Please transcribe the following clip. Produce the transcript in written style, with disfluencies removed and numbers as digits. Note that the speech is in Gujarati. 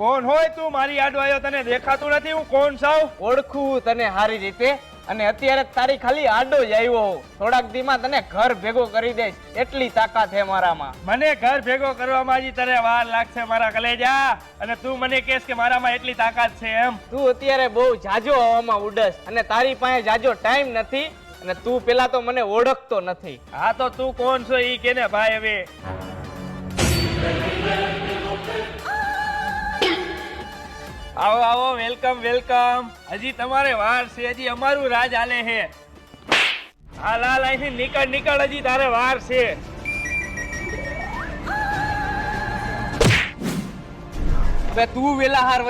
કોણ હોય તું? મારી આડો આવ્યો, તને દેખાતું નથી હું કોણ છું? ઓળખું તને સારી રીતે, અને અત્યારે તારી ખાલી આડો જ આવ્યો. થોડાક દીમાં તને ઘર ભેગો કરી દઈશ, એટલી તાકાત છે મારામાં. મને ઘર ભેગો કરવામાં હજી તને વાર લાગશે મારા કલેજા, અને તું મને કહેશ કે મારામાં એટલી તાકાત છે એમ? તું અત્યારે બહુ જાજો હવામાં ઉડસ, અને તારી પાસે જાજો ટાઈમ નથી, અને તું પેલા તો મને ઓળખતો નથી. હા તો તું કોણ છો ઈ કે ને ભાઈ. હવે આવો આવો, વેલકમ વેલકમ. હજી તમારે વાર છે, હજી અમારું રાજ હાલે છે. હાલ હાલ, અહીંથી નીકળ નીકળ, હજી તારે વાર છે. હવે તું વેલા હાર